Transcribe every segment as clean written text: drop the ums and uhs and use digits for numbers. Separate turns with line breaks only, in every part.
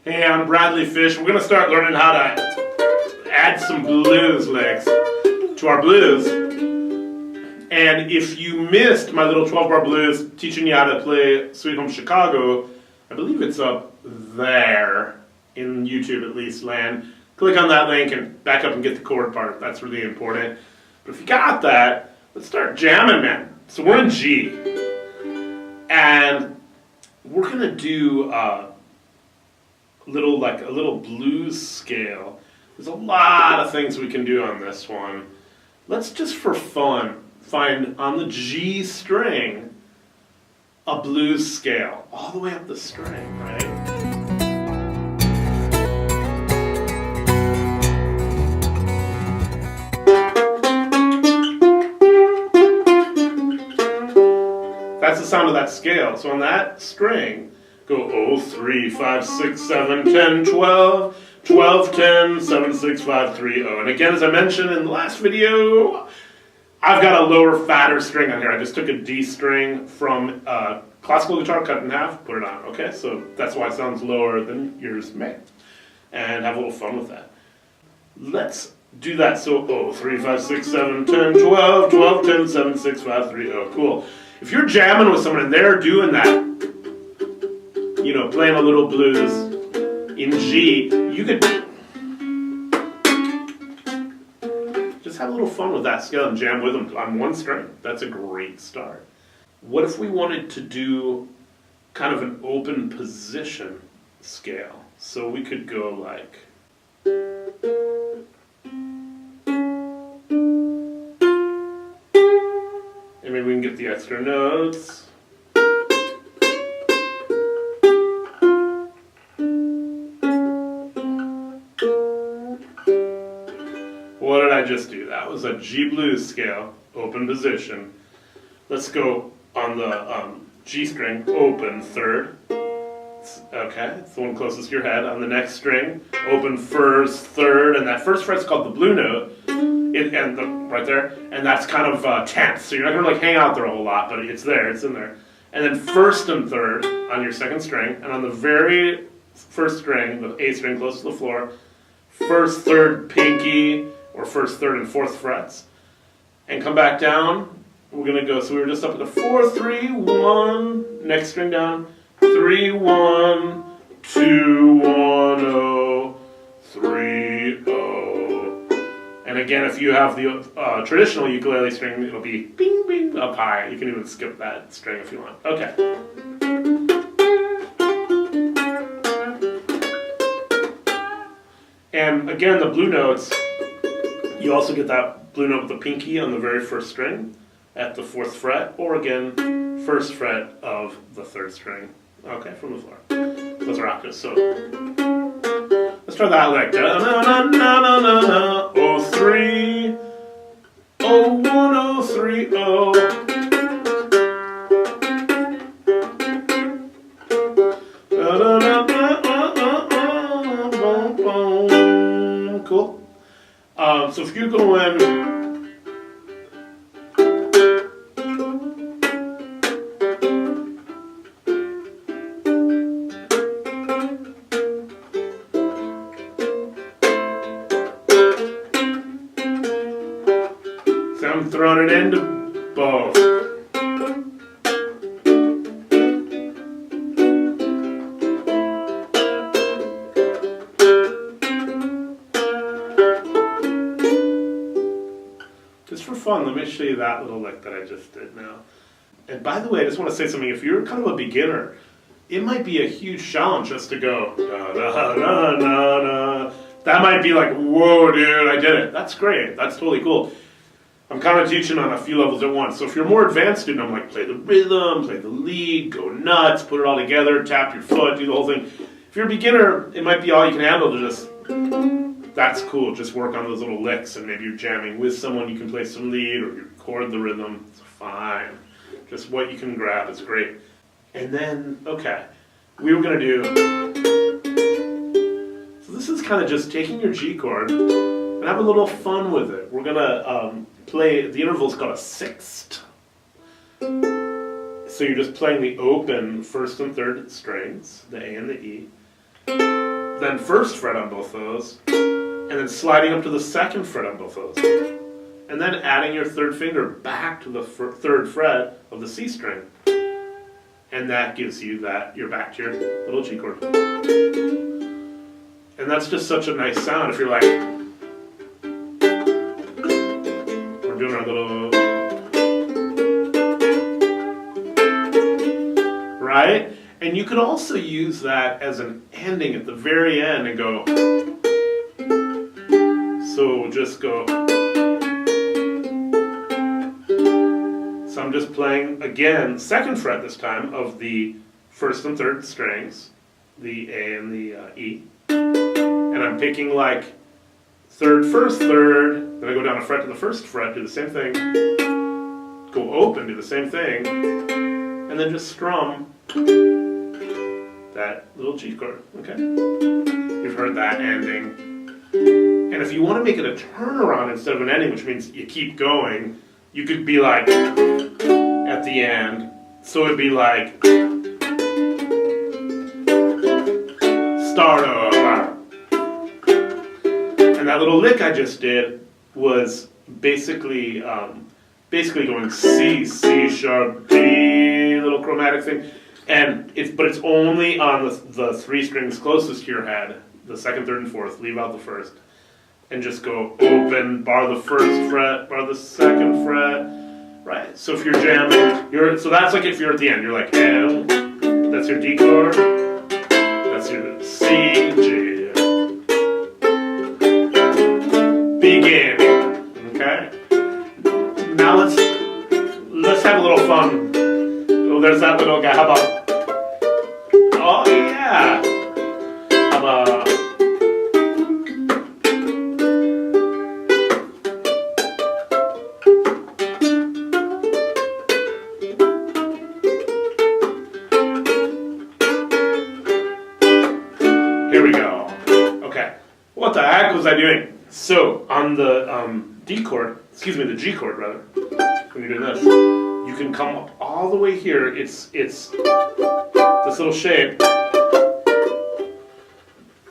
Hey, I'm Bradley Fish. We're going to start learning how to add some blues licks to our blues. And if you missed my little 12-bar blues teaching you how to play Sweet Home Chicago, I believe it's up there in YouTube at least land. Click on that link and back up and get the chord part. That's really important. But if you got that, let's start jamming, man. So we're in G. And we're going to do a little blues scale. There's a lot of things we can do on this one. Let's just for fun find on the G string a blues scale all the way up the string, right? That's the sound of that scale. So on that string, go 0, 3, 5, 6, 7, 10, 12, 12, 10, 7, 6, 5, 3, 0. And again, as I mentioned in the last video, I've got a lower, fatter string on here. I just took a D string from a classical guitar, cut in half, put it on. Okay, so that's why it sounds lower than yours may. And have a little fun with that. Let's do that. So 0, 3, 5, 6, 7, 10, 12, 12, 10, 7, 6, 5, 3, 0. Cool. If you're jamming with someone and they're doing that, you know, playing a little blues in G, you could just have a little fun with that scale and jam with them on one string. That's a great start. What if we wanted to do kind of an open position scale? So we could go like... and maybe we can get the extra notes. What did I just do? That was a G blues scale, open position. Let's go on the G string, open third. Okay, it's the one closest to your head. On the next string, open first, third, and that first fret's called the blue note. Right there, and that's kind of tense, so you're not going to like hang out there a whole lot, but it's there, it's in there. And then first and third on your second string, and on the very first string, the A string closest to the floor, first, third, pinky, or first, third, and fourth frets. And come back down, we're going to go, so we were just up at the 4, 3, 1, next string down, 3, 1, 2, 1, 0, 3, 0. And again, if you have the traditional ukulele string, it'll be bing, bing, up high. You can even skip that string if you want. Okay. And again, the blue notes, you also get that blue note with the pinky on the very first string at the 4th fret, or again, 1st fret of the 3rd string. Okay, from the floor. Those are octaves, so... let's try that lick. Oh, 3, oh, 1, oh, 3, oh. Cool. So if you go in. I'm throwing it into both. Just for fun, let me show you that little lick that I just did now. And by the way, I just want to say something. If you're kind of a beginner, it might be a huge challenge just to go da, da, da, da, da. That might be like, whoa, dude, I did it. That's great. That's totally cool. I'm kind of teaching on a few levels at once. So if you're a more advanced student, I'm like, play the rhythm, play the lead, go nuts, put it all together, tap your foot, do the whole thing. If you're a beginner, it might be all you can handle to just, that's cool, just work on those little licks, and maybe you're jamming with someone, you can play some lead, or you record the rhythm, it's fine. Just what you can grab is great. And then, okay, we were going to do, so this is kind of just taking your G chord and have a little fun with it. We're going to play, the interval's called a sixth. So you're just playing the open first and third strings, the A and the E. then first fret on both those, and then sliding up to the second fret on both those, and then adding your third finger back to the third fret of the C string, and that gives you that you're back to your little G chord. And that's just such a nice sound. If you're like, we're doing our little, right? And you could also use that as an ending at the very end and go, so just go. So I'm just playing, again, second fret this time of the first and third strings, the A and the E. And I'm picking like third, first, third, then I go down a fret to the first fret, do the same thing, go open, do the same thing, and then just strum that little G chord, okay? You've heard that ending. And if you want to make it a turnaround instead of an ending, which means you keep going, you could be like, at the end, so it'd be like, start over. And that little lick I just did was basically going C, C sharp, D, little chromatic thing. And but it's only on the three strings closest to your head, the second, third, and fourth. Leave out the first, and just go open, bar the first fret, bar the second fret, right? So if you're jamming, so that's like if you're at the end, you're like M, that's your D chord, that's your C, G, begin. Okay. Now let's have a little fun. Oh, there's that little guy. How about? Oh yeah. How about? Here we go. Okay. What the heck was I doing? So on the D chord, excuse me, the G chord rather. When you're doing this, you can come up all the way here. It's this little shape,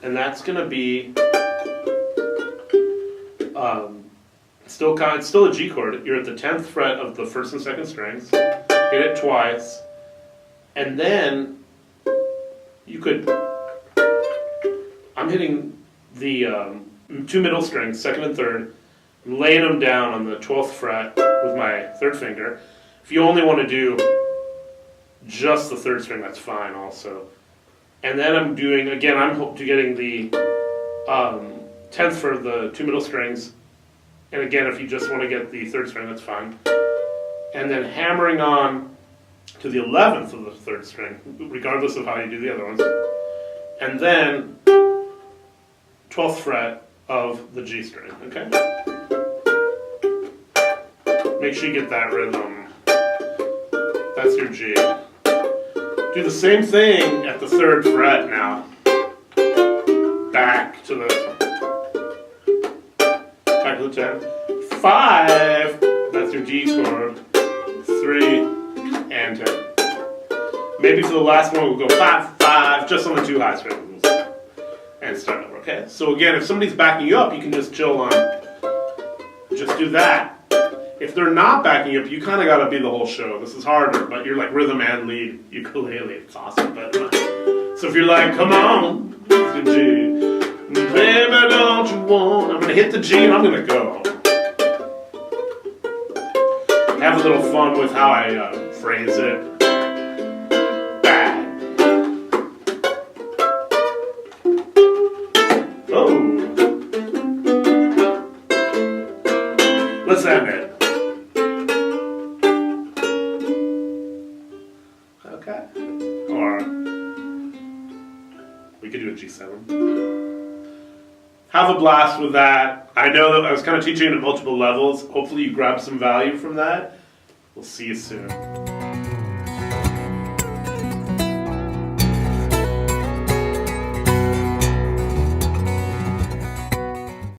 and that's gonna be it's still a G chord. You're at the 10th fret of the first and second strings. Hit it twice, and then you could. I'm hitting the two middle strings, second and third, laying them down on the 12th fret with my third finger. If you only want to do just the third string, that's fine also. And then I'm doing, again, I'm getting the 10th for the two middle strings. And again, if you just want to get the third string, that's fine. And then hammering on to the 11th of the third string, regardless of how you do the other ones. And then 12th fret of the G string, okay? Make sure you get that rhythm. That's your G. Do the same thing at the third fret now. Back to the 10. 5, that's your D chord. 3 and 10. Maybe for the last one we'll go 5, 5, just on the two high strings. And start over, okay? So again, if somebody's backing you up, you can just chill on. Just do that. If they're not backing you up, you kind of got to be the whole show. This is harder, but you're like rhythm and lead ukulele. It's awesome. But so if you're like, come on, the G, baby, don't you want? I'm gonna hit the G and I'm gonna go. Have a little fun with how I phrase it. Back. Oh. Let's end it. Okay. Or we could do a G7. Have a blast with that. I know that I was kind of teaching it at multiple levels. Hopefully you grab some value from that. We'll see you soon.